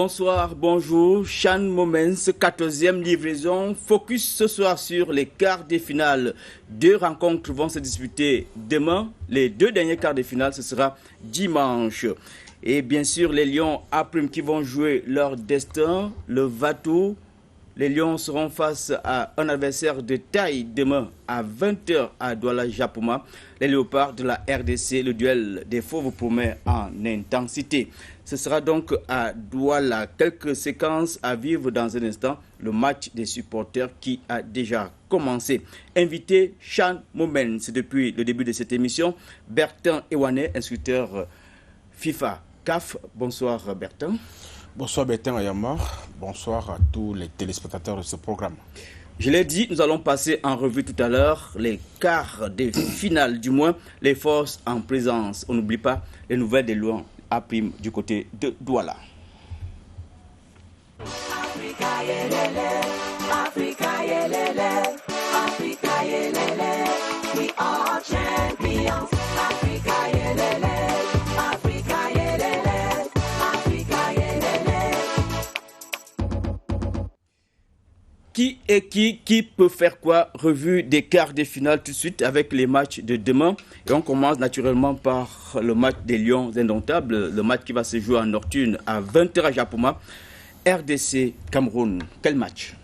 Bonsoir, bonjour, Chan Moments, 14e livraison. Focus ce soir sur les quarts de finale. 2 rencontres vont se disputer demain. Les 2 derniers quarts de finale, ce sera dimanche. Et bien sûr, les Lions A' qui vont jouer leur destin, le Vatou. Les Lions seront face à un adversaire de taille demain à 20h à Douala-Japoma. Les Léopards de la RDC, le duel des fauves promet en intensité. Ce sera donc à Douala. Quelques séquences à vivre dans un instant. Le match des supporters qui a déjà commencé. Invité Chan Moments depuis le début de cette émission. Bertin Ewane, instructeur FIFA CAF. Bonsoir Bertin. Bonsoir Bertin Ayama, bonsoir à tous les téléspectateurs de ce programme. Je l'ai dit, nous allons passer en revue tout à l'heure les quarts de finale, du moins les forces en présence. On n'oublie pas les nouvelles des Lions A' du côté de Douala. Africa, yelele, Africa, yelele, Africa, yelele, we are champions. Africa, yelele. Qui est qui peut faire quoi? Revue des quarts de finale tout de suite avec les matchs de demain. Et on commence naturellement par le match des Lions indomptables, le match qui va se jouer en nocturne à 20h à Japoma. RDC Cameroun, quel match?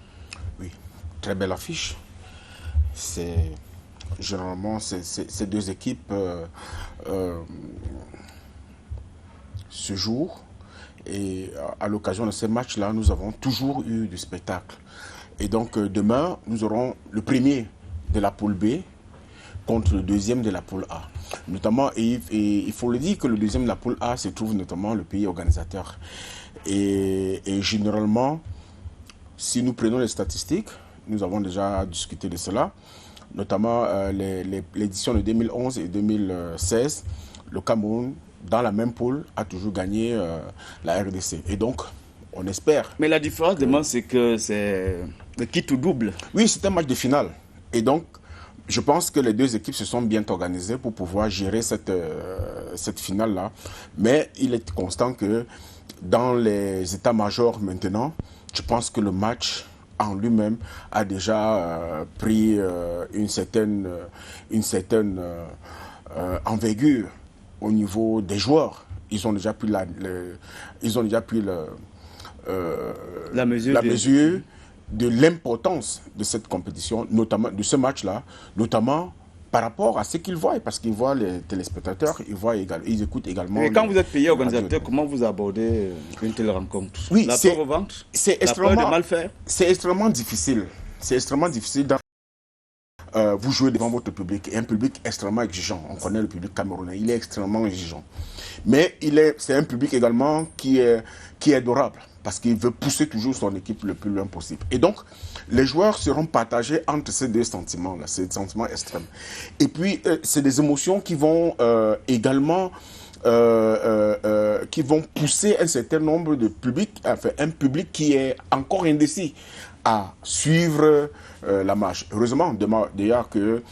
Oui, très belle affiche. Généralement, ces deux équipes se jouent. Et à l'occasion de ces matchs-là, nous avons toujours eu du spectacle. Et donc demain, nous aurons le premier de la poule B contre le deuxième de la poule A. Notamment, et il faut le dire que le deuxième de la poule A se trouve notamment le pays organisateur. Et généralement, si nous prenons les statistiques, nous avons déjà discuté de cela, notamment l'édition de 2011 et 2016, le Cameroun, dans la même poule, a toujours gagné la RDC. Et donc, on espère. Mais la différence demain, c'est que c'est le kit ou double. Oui, c'est un match de finale. Et donc, je pense que les deux équipes se sont bien organisées pour pouvoir gérer cette finale-là. Mais il est constant que dans les états-majors maintenant, je pense que le match en lui-même a déjà pris une certaine envergure au niveau des joueurs. Ils ont déjà pris la mesure de l'importance de cette compétition, notamment de ce match-là, notamment par rapport à ce qu'ils voient, parce qu'ils voient les téléspectateurs, ils écoutent également. Et quand vous êtes payé organisateur, comment vous abordez une telle rencontre? Oui, la peur au ventre, la peur de mal faire. C'est extrêmement difficile. C'est extrêmement difficile. Vous jouez devant votre public, et un public extrêmement exigeant. On connaît le public camerounais, il est extrêmement exigeant. Mais c'est un public également qui est adorable, parce qu'il veut pousser toujours son équipe le plus loin possible. Et donc, les joueurs seront partagés entre ces deux sentiments-là, ces sentiments extrêmes. Et puis, c'est des émotions qui vont également qui vont pousser un certain nombre de publics, enfin un public qui est encore indécis à suivre la marche. Heureusement, d'ailleurs, que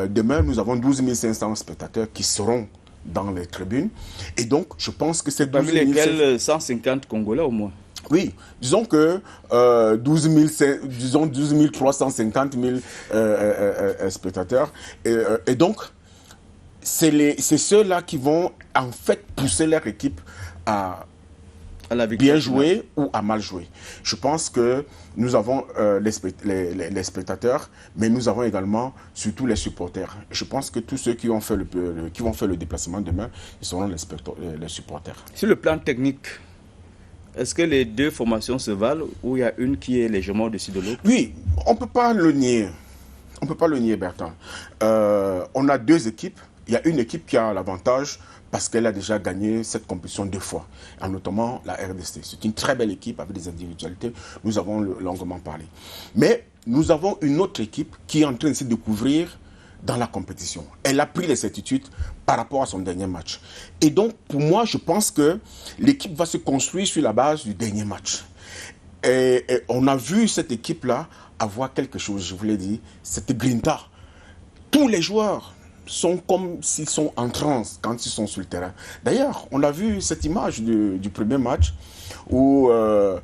demain, nous avons 12 500 spectateurs qui seront dans les tribunes. Et donc, je pense que c'est 12 000... Parmi lesquels 150 Congolais au moins. Oui, disons que 12 350 000 spectateurs. Et donc, c'est ceux-là qui vont en fait pousser leur équipe à bien jouer ou à mal jouer. Je pense que nous avons les spectateurs, mais nous avons également surtout les supporters. Je pense que tous ceux qui vont faire le déplacement demain, ils seront les supporters. Sur le plan technique, est-ce que les deux formations se valent ou il y a une qui est légèrement au-dessus de l'autre? Oui, on ne peut pas le nier. On ne peut pas le nier, Bertrand. On a deux équipes. Il y a une équipe qui a l'avantage parce qu'elle a déjà gagné cette compétition 2 fois, et notamment la RDC. C'est une très belle équipe avec des individualités, nous avons longuement parlé. Mais nous avons une autre équipe qui est en train de se découvrir dans la compétition. Elle a pris les certitudes par rapport à son dernier match. Et donc, pour moi, je pense que l'équipe va se construire sur la base du dernier match. Et on a vu cette équipe-là avoir quelque chose, je vous l'ai dit, cette grinta. Tous les joueurs sont comme s'ils sont en transe quand ils sont sur le terrain. D'ailleurs, on a vu cette image du premier match. où on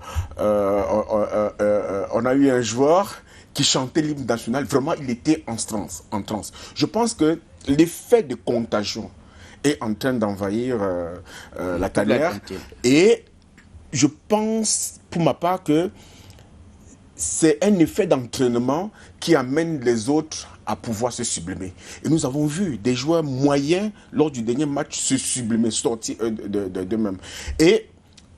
a eu un joueur qui chantait l'hymne national. Vraiment, il était en transe, en transe. Je pense que l'effet de contagion est en train d'envahir la tanière. Et je pense, pour ma part, que c'est un effet d'entraînement qui amène les autres à pouvoir se sublimer. Et nous avons vu des joueurs moyens, lors du dernier match, se sublimer, sortir d'eux-mêmes. Et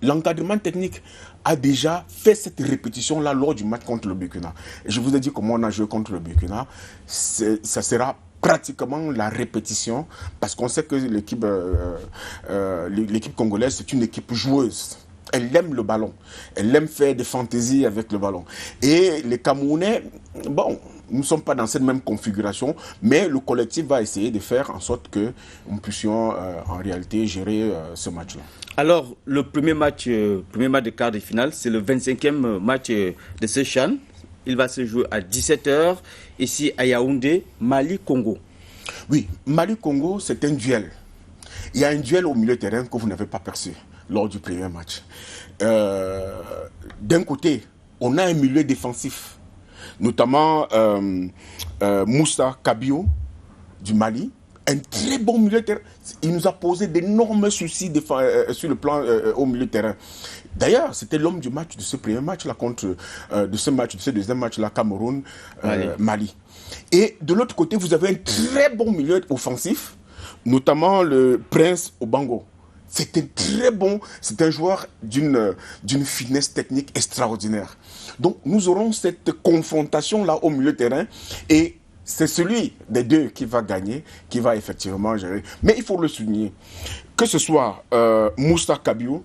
l'encadrement technique a déjà fait cette répétition-là lors du match contre le Burkina. Et je vous ai dit comment on a joué contre le Burkina. Ça sera pratiquement la répétition, parce qu'on sait que l'équipe congolaise, c'est une équipe joueuse. Elle aime le ballon. Elle aime faire des fantaisies avec le ballon. Et les Camerounais, bon, nous ne sommes pas dans cette même configuration, mais le collectif va essayer de faire en sorte que nous puissions en réalité gérer ce match-là. Alors, le premier match de quart de finale, c'est le 25e match de ce CHAN. Il va se jouer à 17h, ici à Yaoundé, Mali-Congo. Oui, Mali-Congo, c'est un duel. Il y a un duel au milieu de terrain que vous n'avez pas perçu lors du premier match. D'un côté, on a un milieu défensif, notamment Moussa Kabio du Mali, un très bon milieu de terrain. Il nous a posé d'énormes soucis sur le plan au milieu de terrain. D'ailleurs, c'était l'homme du match de ce premier match-là de ce deuxième match-là, Cameroun, Mali. Et de l'autre côté, vous avez un très bon milieu offensif, notamment le Prince Obango. C'était très bon, c'est un joueur d'une finesse technique extraordinaire. Donc nous aurons cette confrontation-là au milieu de terrain et c'est celui des deux qui va gagner, qui va effectivement gérer. Mais il faut le souligner, que ce soit Moussa Kabio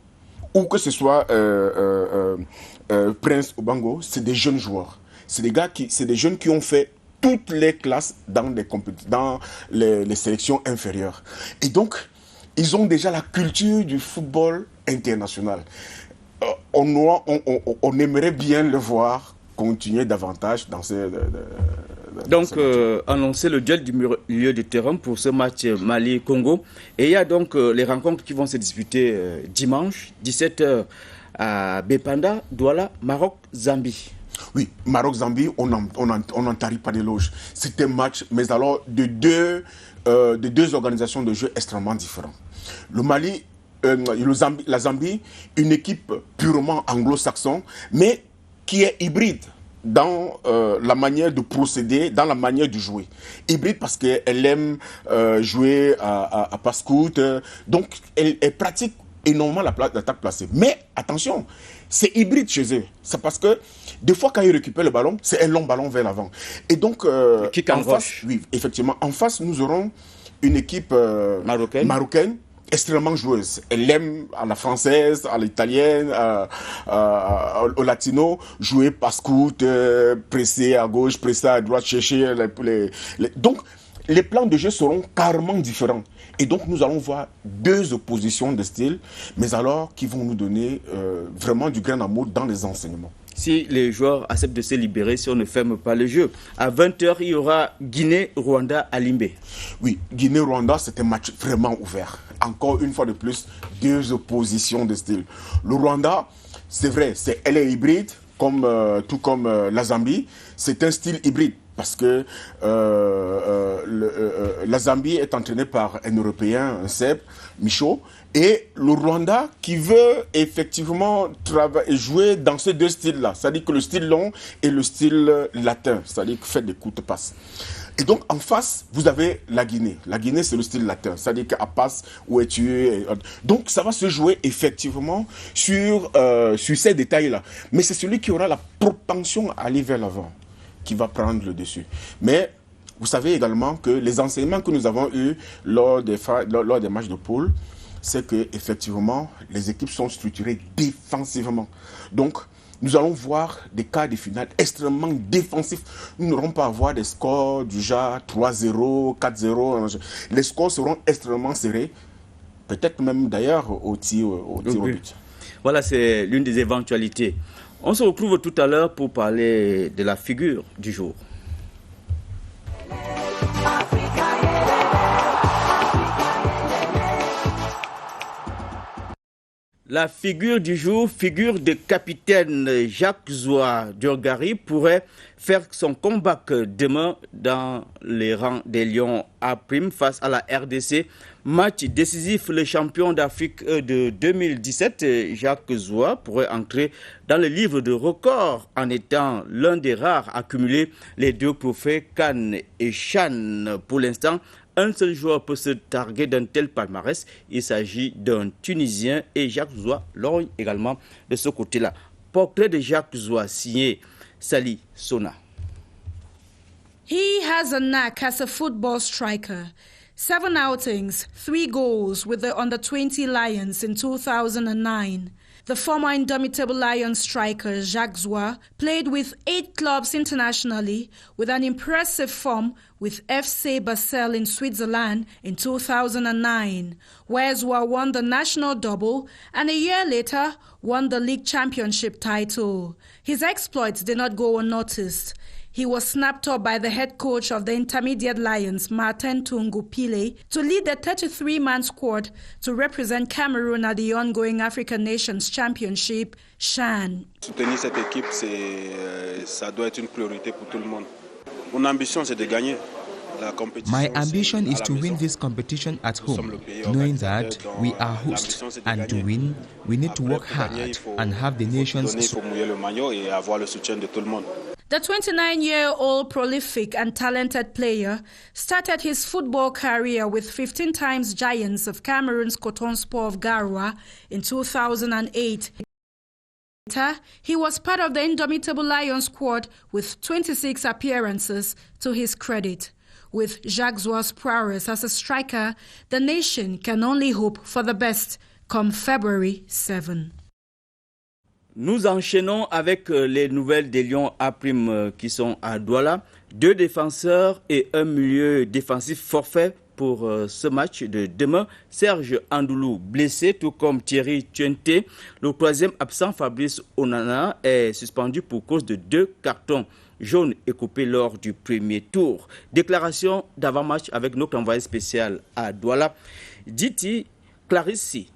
ou que ce soit Prince Obango, c'est des jeunes joueurs. C'est des jeunes qui ont fait toutes les classes dans les sélections inférieures. Et donc, ils ont déjà la culture du football international. On aimerait bien le voir continuer davantage dans ces... Donc, annoncer le duel du milieu de terrain pour ce match Mali-Congo. Et il y a donc les rencontres qui vont se disputer dimanche, 17h à Bepanda, Douala, Maroc, Zambie. Oui, Maroc-Zambie, on n'en tarit pas d'éloge. C'est un match, mais alors de deux organisations de jeu extrêmement différentes. Le Mali, la Zambie, une équipe purement anglo-saxonne, mais qui est hybride dans la manière de procéder, dans la manière de jouer. Hybride parce qu'elle aime jouer à passe-coute, donc elle pratique énormément l'attaque placée. Mais attention, c'est hybride chez eux. C'est parce que des fois, quand ils récupèrent le ballon, c'est un long ballon vers l'avant. Et donc, en face, oui, effectivement, en face, nous aurons une équipe marocaine extrêmement joueuse. Elle aime à la française, à l'italienne, au latino, jouer passe-coute, presser à gauche, presser à droite, chercher Donc, les plans de jeu seront carrément différents. Et donc, nous allons voir deux oppositions de style, mais alors qui vont nous donner vraiment du grain à moudre dans les enseignements. Si les joueurs acceptent de se libérer, si on ne ferme pas le jeu. À 20h, il y aura Guinée-Rwanda à Limbé. Oui, Guinée-Rwanda, c'est un match vraiment ouvert. Encore une fois de plus, deux oppositions de style. Le Rwanda, c'est vrai, elle est hybride, tout comme la Zambie. C'est un style hybride parce que la Zambie est entraînée par un Européen, un Seb, Michaud, et le Rwanda qui veut effectivement jouer dans ces deux styles-là. C'est-à-dire que le style long et le style latin, c'est-à-dire faire des courtes passes. Et donc, en face, vous avez la Guinée. La Guinée, c'est le style latin. C'est-à-dire qu'à passe, où es-tu? Donc, ça va se jouer effectivement sur ces détails-là. Mais c'est celui qui aura la propension à aller vers l'avant qui va prendre le dessus. Mais vous savez également que les enseignements que nous avons eus lors des matchs de poule, c'est qu'effectivement, les équipes sont structurées défensivement. Donc, nous allons voir des quarts de finale extrêmement défensifs. Nous n'aurons pas à voir des scores du genre 3-0, 4-0. Les scores seront extrêmement serrés. Peut-être même d'ailleurs au tir au but. Voilà, c'est l'une des éventualités. On se retrouve tout à l'heure pour parler de la figure du jour. La figure du jour, figure de capitaine Jacques Zoua Diogari, pourrait faire son comeback demain dans les rangs des Lions A' face à la RDC. Match décisif, le champion d'Afrique de 2017, Jacques Zoua, pourrait entrer dans le livre de records en étant l'un des rares à cumuler les deux trophées CAN et CHAN. Pour l'instant, un seul joueur peut se targuer d'un tel palmarès. Il s'agit d'un Tunisien et Jacques Zoua lorgne également de ce côté-là. Portrait de Jacques Zoua signé Sali Sona. He has a knack as a football striker. 7 outings, 3 goals with the under-20 Lions in 2009. The former indomitable Lions striker Jacques Zoua played with 8 clubs internationally with an impressive form with FC Basel in Switzerland in 2009, where Zoua won the national double and a year later won the league championship title. His exploits did not go unnoticed. He was snapped up by the head coach of the Intermediate Lions, Martin Tungu Pile, to lead the 33-man squad to represent Cameroon at the ongoing African Nations Championship, CHAN. Soutenir cette équipe, ça doit être une priorité pour tout le monde. Mon ambition, c'est de gagner. My ambition is to win this competition at home, knowing that we are hosts, and to win, we need to work hard and have the nation's support. The 29-year-old prolific and talented player started his football career with 15 times Giants of Cameroon's Coton Sport of Garoua in 2008. Later, he was part of the indomitable Lions squad with 26 appearances to his credit. With Jacques Zoua's prowess as a striker, the nation can only hope for the best come February 7. Nous enchaînons avec les nouvelles des Lions A' qui sont à Douala. 2 défenseurs et un milieu défensif forfait pour ce match de demain. Serge Andoulou blessé, tout comme Thierry Tuente. Le 3e absent, Fabrice Onana, est suspendu pour cause de 2 cartons jaunes écopés lors du premier tour. Déclaration d'avant-match avec notre envoyé spécial à Douala, Diti Clarissi.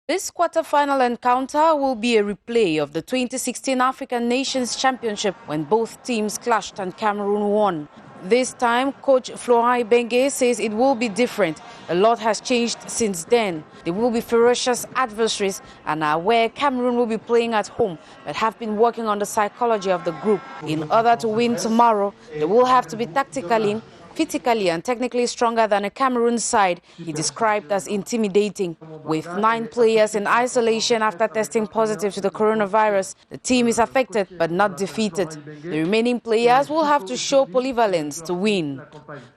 This quarter-final encounter will be a replay of the 2016 African Nations Championship when both teams clashed and Cameroon won. This time, coach Florent Ibenge says it will be different. A lot has changed since then. They will be ferocious adversaries and are aware Cameroon will be playing at home, but have been working on the psychology of the group. In order to win tomorrow, they will have to be tactically, physically and technically stronger than a Cameroon side he described as intimidating. With 9 players in isolation after testing positive to the coronavirus, the team is affected but not defeated. The remaining players will have to show polyvalence to win.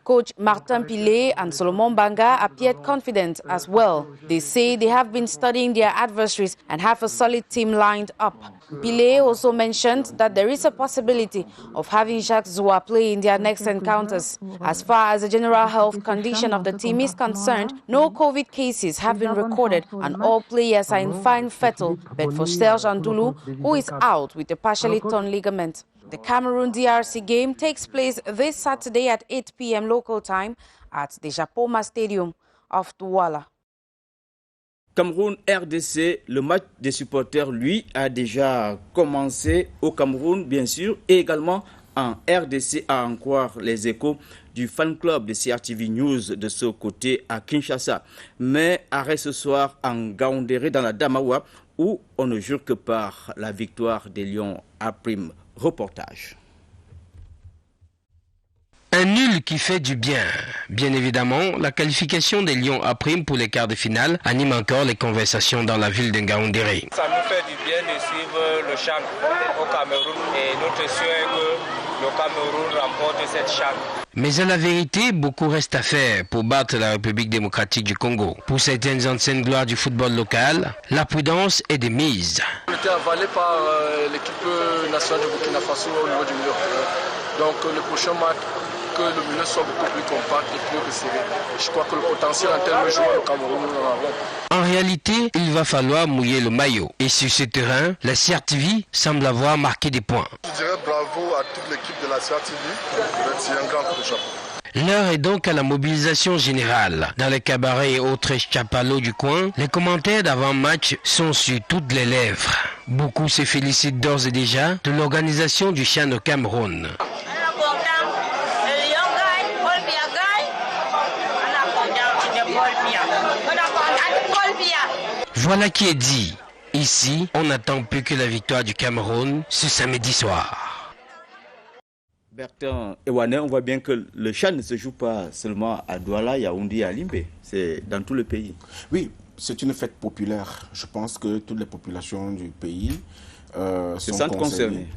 Coach Martin Pile and Solomon Banga appeared confident as well. They say they have been studying their adversaries and have a solid team lined up. Pile also mentioned that there is a possibility of having Jacques Zoua play in their next encounters. As far as the general health condition of the team is concerned, no COVID cases have been recorded and all players are in fine fettle, but for Serge Andoulou, who is out with a partially torn ligament. The Cameroon-DRC game takes place this Saturday at 8 p.m. local time at the Japoma Stadium of Douala. Cameroun-RDC, le match des supporters, lui, a déjà commencé au Cameroun, bien sûr, et également en RDC, à en croire les échos du fan club de CRTV News de ce côté à Kinshasa. Mais arrêt ce soir en Gaoundéré dans la Damawa, où on ne jure que par la victoire des Lions A'. Reportage. Un nul qui fait du bien. Bien évidemment, la qualification des Lions A' pour les quarts de finale anime encore les conversations dans la ville de Ngaoundéré. Ça nous fait du bien de suivre le CHAN au Cameroun et notre souhait est que le Cameroun remporte cette CHAN. Mais à la vérité, beaucoup reste à faire pour battre la République démocratique du Congo. Pour certaines anciennes gloires du football local, la prudence est de mise. On était avalé par l'équipe nationale du Burkina Faso au niveau du milieu. Donc le prochain match, que le milieu soit beaucoup plus compact et plus resserré. Je crois que le potentiel en termes de joueurs au Cameroun, nous en avons. En réalité, il va falloir mouiller le maillot. Et sur ce terrain, la CRTV semble avoir marqué des points. Je dirais bravo à toute l'équipe de la CRTV. C'est un grand coup de chapeau. L'heure est donc à la mobilisation générale. Dans les cabarets et autres chapalos du coin, les commentaires d'avant-match sont sur toutes les lèvres. Beaucoup se félicitent d'ores et déjà de l'organisation du CHAN au Cameroun. Voilà qui est dit. Ici, on n'attend plus que la victoire du Cameroun ce samedi soir. Bertrand Ewané, on voit bien que le CHAN ne se joue pas seulement à Douala, Yaoundé et à Limbé, c'est dans tout le pays. Oui, c'est une fête populaire. Je pense que toutes les populations du pays sont concernées.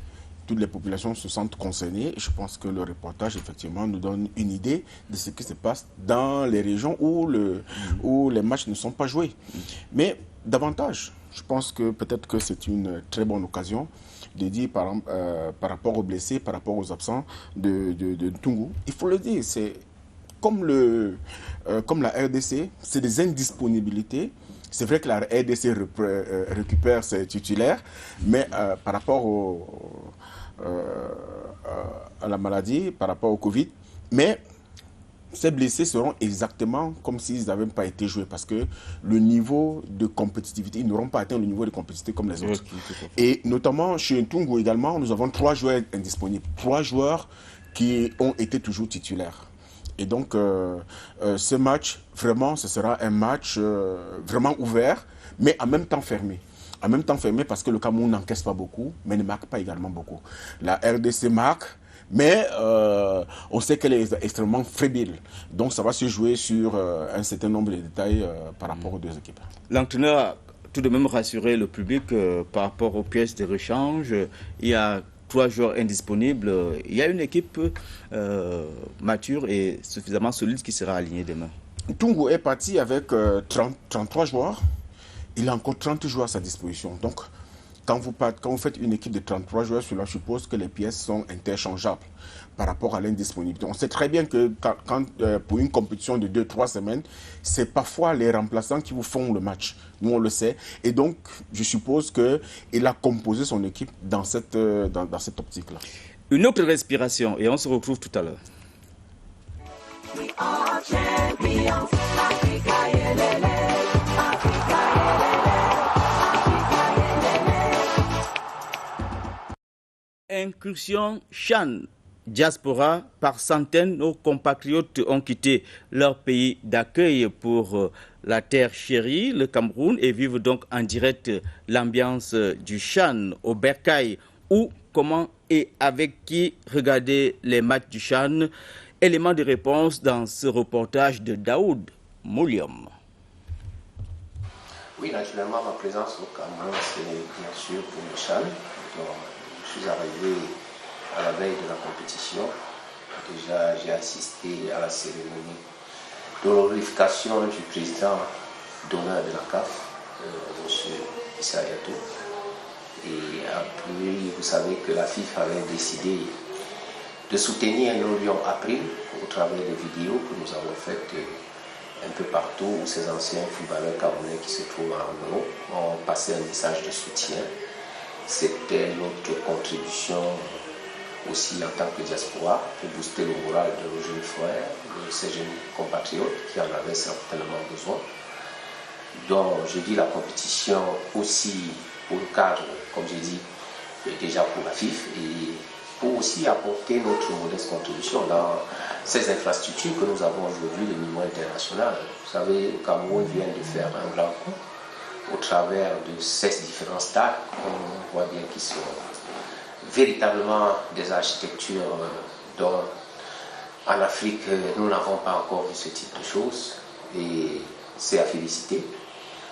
Toutes les populations se sentent concernées. Je pense que le reportage, effectivement, nous donne une idée de ce qui se passe dans les régions où les matchs ne sont pas joués. Mais davantage, je pense que peut-être que c'est une très bonne occasion de dire par rapport aux blessés, par rapport aux absents de Ntungu. Il faut le dire, c'est comme la RDC, c'est des indisponibilités. C'est vrai que la RDC récupère ses titulaires, mais par rapport à la maladie, par rapport au Covid, mais ces blessés seront exactement comme s'ils n'avaient pas été joués parce que le niveau de compétitivité, ils n'auront pas atteint le niveau de compétitivité comme les autres. Et notamment chez Ntungu également, nous avons 3 joueurs indisponibles, 3 joueurs qui ont été toujours titulaires. Et donc, ce match, vraiment, ce sera un match vraiment ouvert, mais en même temps fermé. En même temps fermé parce que le Cameroun n'encaisse pas beaucoup, mais ne marque pas également beaucoup. La RDC marque, mais on sait qu'elle est extrêmement fébrile. Donc, ça va se jouer sur un certain nombre de détails par rapport aux deux équipes. L'entraîneur a tout de même rassuré le public par rapport aux pièces de rechange. Il y a 3 joueurs indisponibles. Il y a une équipe mature et suffisamment solide qui sera alignée demain. Ntungu est parti avec 33 joueurs. Il a encore 30 joueurs à sa disposition. Donc, quand vous faites une équipe de 33 joueurs, cela suppose que les pièces sont interchangeables par rapport à l'indisponibilité. On sait très bien que pour une compétition de 2-3 semaines, c'est parfois les remplaçants qui vous font le match. Nous, on le sait. Et donc, je suppose qu'il a composé son équipe dans cette optique-là. Une autre respiration et on se retrouve tout à l'heure. Incursion CHAN, diaspora, par centaines, nos compatriotes ont quitté leur pays d'accueil pour la terre chérie, le Cameroun, et vivent donc en direct l'ambiance du CHAN au Bercail. Où, comment et avec qui regarder les matchs du CHAN? Élément de réponse dans ce reportage de Daoud Mouliam. Oui, naturellement, ma présence au Cameroun, c'est bien sûr pour le CHAN. Je suis arrivé à la veille de la compétition. Déjà, j'ai assisté à la cérémonie d'honorification du président d'honneur de la CAF, M. Issa Hayatou. Et après, vous savez que la FIFA avait décidé de soutenir nos Lions April au travers des vidéos que nous avons faites un peu partout où ces anciens footballeurs camerounais qui se trouvent en Europe ont passé un message de soutien. C'était notre contribution aussi en tant que diaspora pour booster le moral de nos jeunes frères, de ces jeunes compatriotes qui en avaient certainement besoin. Donc je dis la compétition aussi pour le cadre, comme j'ai dit, déjà pour la FIFA et pour aussi apporter notre modeste contribution dans ces infrastructures que nous avons aujourd'hui au niveau international. Vous savez, le Cameroun vient de faire un grand coup au travers de ces différents stades, on voit bien qu'ils sont véritablement des architectures dont en Afrique nous n'avons pas encore vu ce type de choses et c'est à féliciter.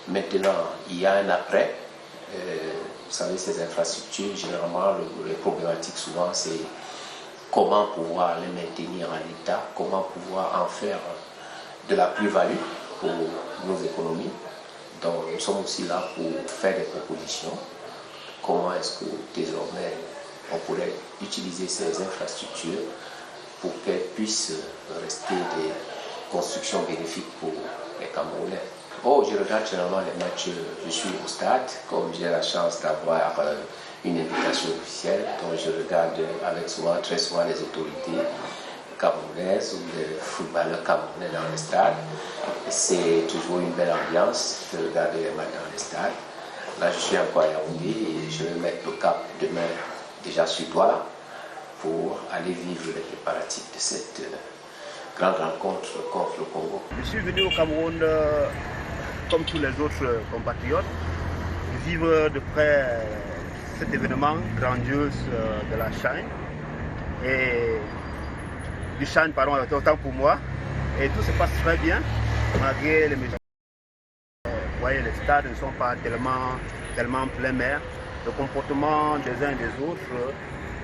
Maintenant, il y a un après. Vous savez, ces infrastructures, généralement, les problématiques souvent, c'est comment pouvoir les maintenir en état, comment pouvoir en faire de la plus-value pour nos économies. Donc nous sommes aussi là pour faire des propositions. Comment est-ce que désormais on pourrait utiliser ces infrastructures pour qu'elles puissent rester des constructions bénéfiques pour les Camerounais. Je regarde généralement les matchs, je suis au stade, comme j'ai la chance d'avoir une invitation officielle, donc je regarde avec très souvent les autorités camerounaise ou de footballeurs camerounais dans le stade. C'est toujours une belle ambiance de regarder les matchs dans le stade. Là, je suis encore à Yaoundé et je vais mettre le cap demain déjà sur Douala pour aller vivre les préparatifs de cette grande rencontre contre le Congo. Je suis venu au Cameroun comme tous les autres compatriotes, vivre de près cet événement grandiose de la CHAN et du CHAN, pardon, autant pour moi. Et tout se passe très bien, malgré les mesures. Vous voyez, les stades ne sont pas tellement plein mer. Le comportement des uns et des autres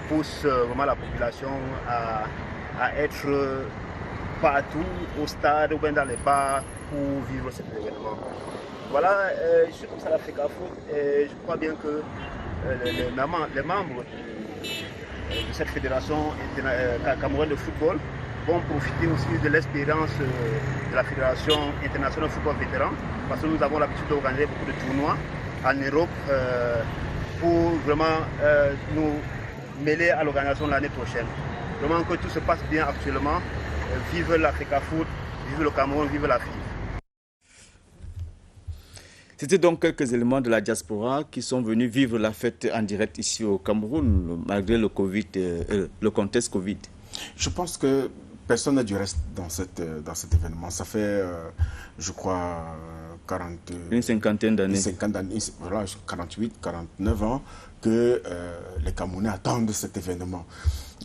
pousse vraiment la population à être partout au stade ou bien dans les bars pour vivre cet événement. Voilà, je suis comme ça à l'Africa Foot et je crois bien que les membres de cette fédération camerounaise de football vont profiter aussi de l'expérience de la Fédération internationale de football vétéran, parce que nous avons l'habitude d'organiser beaucoup de tournois en Europe pour vraiment nous mêler à l'organisation l'année prochaine. Vraiment que tout se passe bien actuellement. Vive l'Africa Foot, vive le Cameroun, vive l'Afrique. C'était donc quelques éléments de la diaspora qui sont venus vivre la fête en direct ici au Cameroun, malgré le Covid, le contexte Covid. Je pense que personne n'a du reste dans cet événement. Ça fait, je crois, une cinquantaine d'années. Voilà, 48, 49 ans que les Camerounais attendent cet événement.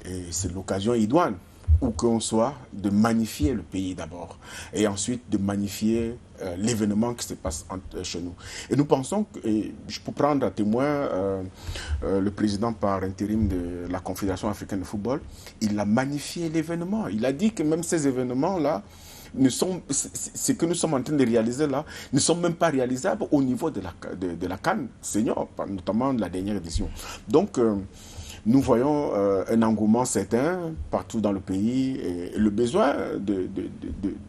Et c'est l'occasion idoine, où qu'on soit, de magnifier le pays d'abord. Et ensuite de magnifier l'événement qui se passe chez nous. Et nous pensons, et je peux prendre à témoin le président par intérim de la Confédération africaine de football, il a magnifié l'événement. Il a dit que même ces événements-là, ce que nous sommes en train de réaliser là, ne sont même pas réalisables au niveau de la CAN senior, notamment de la dernière édition. Donc, nous voyons un engouement certain partout dans le pays et le besoin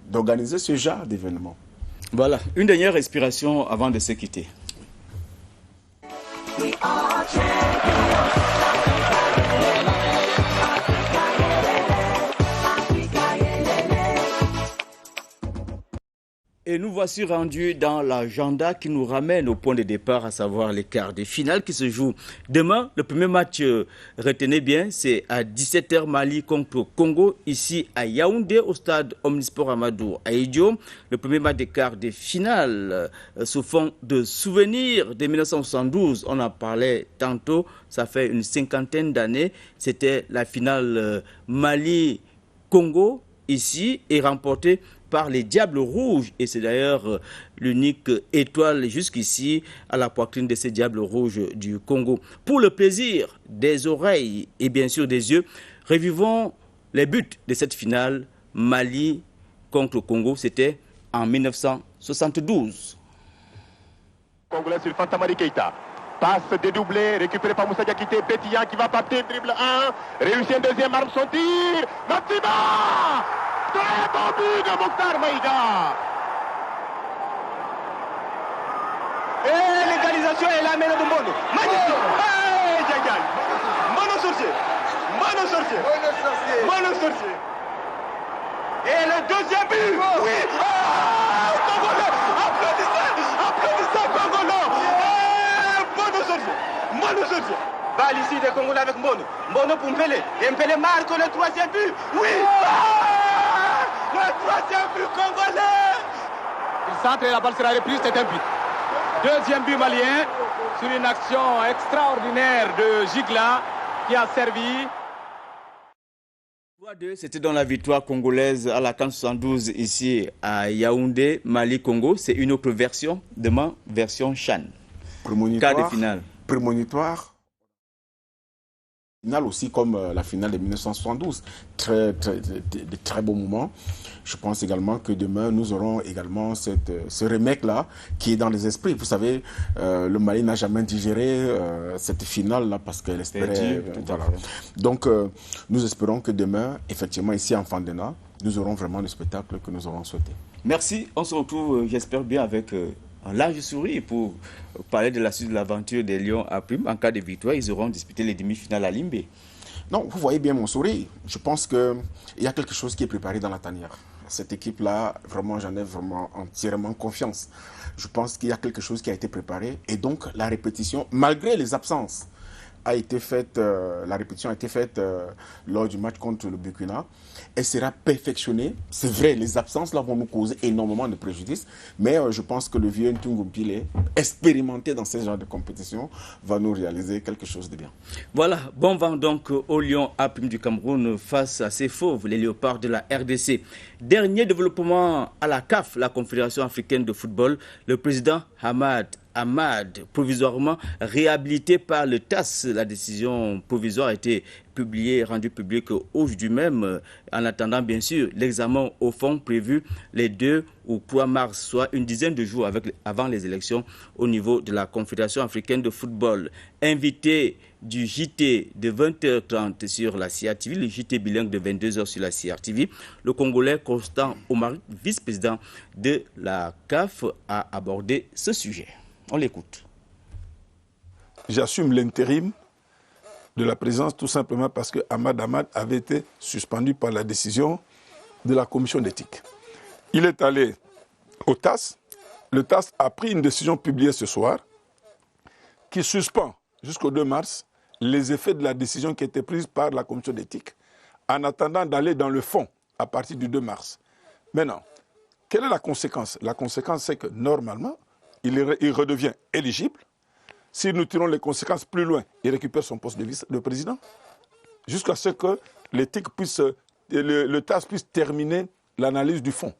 d'organiser ce genre d'événement. Voilà, une dernière respiration avant de se quitter. Et nous voici rendus dans l'agenda qui nous ramène au point de départ, à savoir les quarts de finale qui se jouent demain. Le premier match, retenez bien, c'est à 17h Mali contre Congo, ici à Yaoundé, au stade Omnisport Amadou à Idio. Le premier match des quarts de finale sous fond de souvenirs de 1972. On en parlait tantôt, ça fait une cinquantaine d'années. C'était la finale Mali-Congo, ici, et remportée par les Diables Rouges, et c'est d'ailleurs l'unique étoile jusqu'ici à la poitrine de ces Diables Rouges du Congo. Pour le plaisir des oreilles et bien sûr des yeux, revivons les buts de cette finale Mali contre Congo. C'était en 1972. Congolais sur Fantamari Keita. Passe dédoublée, récupérée par Moussa Diakité, Pétillant qui va partir, dribble 1, réussit un deuxième arme, son tir, Matima! Très bon but de Mokhtar Maïga. Et l'égalisation est là, mais de Mono. Magnifique. Hey, Djagal. Mono sorcier. Mono sorcier. Mono sorcier. Et le deuxième but. Oui. Ah, Congolais. Applaudissez Congolais. Mono sorcier. Mono sorcier. Balle ici des Congolais avec Mono. Mono pour Mpele. Et Mpele marque le troisième but. Oui. Le troisième but congolais. Il centre et la balle sera reprise, c'est un but. Deuxième but malien sur une action extraordinaire de Gigla qui a servi. 3-2, c'était dans la victoire congolaise à la CAN 72 ici à Yaoundé, Mali-Congo. C'est une autre version, demain, version CHAN. Prémonitoire. Quart de finale. Prémonitoire. Finale aussi comme la finale de 1972, de très beaux moments. Je pense également que demain nous aurons également ce remake-là qui est dans les esprits. Vous savez, le Mali n'a jamais digéré cette finale-là parce qu'elle espérait... voilà. Donc nous espérons que demain, effectivement ici en Fandena, nous aurons vraiment le spectacle que nous aurons souhaité. Merci, on se retrouve, j'espère bien, avec... un large sourire pour parler de la suite de l'aventure des Lions à Prime. En cas de victoire, ils auront disputé les demi-finales à Limbé. Non, vous voyez bien mon sourire. Je pense qu'il y a quelque chose qui est préparé dans la tanière. Cette équipe-là, vraiment, j'en ai vraiment entièrement confiance. Je pense qu'il y a quelque chose qui a été préparé. Et donc, la répétition, malgré les absences, a été faite, la répétition a été faite lors du match contre le Burkina. Elle sera perfectionnée. C'est vrai, les absences là vont nous causer énormément de préjudice, mais je pense que le vieux Ntungu Mpile, expérimenté dans ce genre de compétition, va nous réaliser quelque chose de bien. Voilà, bon vent donc au Lion A' du Cameroun face à ces fauves, les léopards de la RDC. Dernier développement à la CAF, la Confédération africaine de football, le président Ahmad, provisoirement réhabilité par le TAS. La décision provisoire a été rendue publique aujourd'hui même, en attendant bien sûr l'examen au fond prévu les 2 ou 3 mars, soit une dizaine de jours avant les élections au niveau de la Confédération africaine de football. Invité du JT de 20h30 sur la CRTV, le JT bilingue de 22h sur la CRTV, le Congolais Constant Omari, vice-président de la CAF, a abordé ce sujet. On l'écoute. J'assume l'intérim de la présidence tout simplement parce que Ahmad avait été suspendu par la décision de la commission d'éthique. Il est allé au TAS. Le TAS a pris une décision publiée ce soir qui suspend jusqu'au 2 mars les effets de la décision qui a été prise par la commission d'éthique en attendant d'aller dans le fond à partir du 2 mars. Maintenant, quelle est la conséquence? La conséquence, c'est que normalement, il redevient éligible. Si nous tirons les conséquences plus loin, il récupère son poste de président jusqu'à ce que l'éthique puisse, le TAS puisse terminer l'analyse du fond.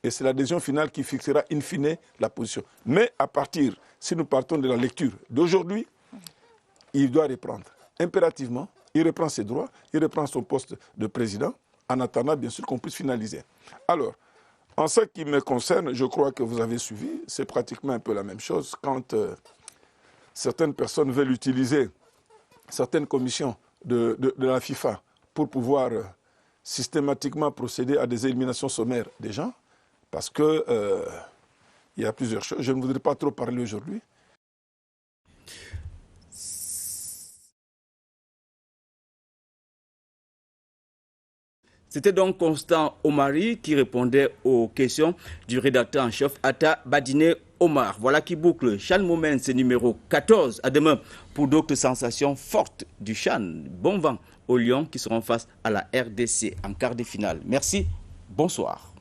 Et c'est la décision finale qui fixera in fine la position. Mais à partir, si nous partons de la lecture d'aujourd'hui, il doit reprendre. Impérativement, il reprend ses droits, il reprend son poste de président, en attendant bien sûr qu'on puisse finaliser. Alors, en ce qui me concerne, je crois que vous avez suivi, c'est pratiquement un peu la même chose quand certaines personnes veulent utiliser certaines commissions de la FIFA pour pouvoir systématiquement procéder à des éliminations sommaires des gens, parce que il y a plusieurs choses. Je ne voudrais pas trop parler aujourd'hui. C'était donc Constant Omari qui répondait aux questions du rédacteur en chef Atta Badine Omar. Voilà qui boucle CHAN Moments numéro 14. À demain pour d'autres sensations fortes du CHAN. Bon vent aux Lions qui seront face à la RDC en quart de finale. Merci, bonsoir.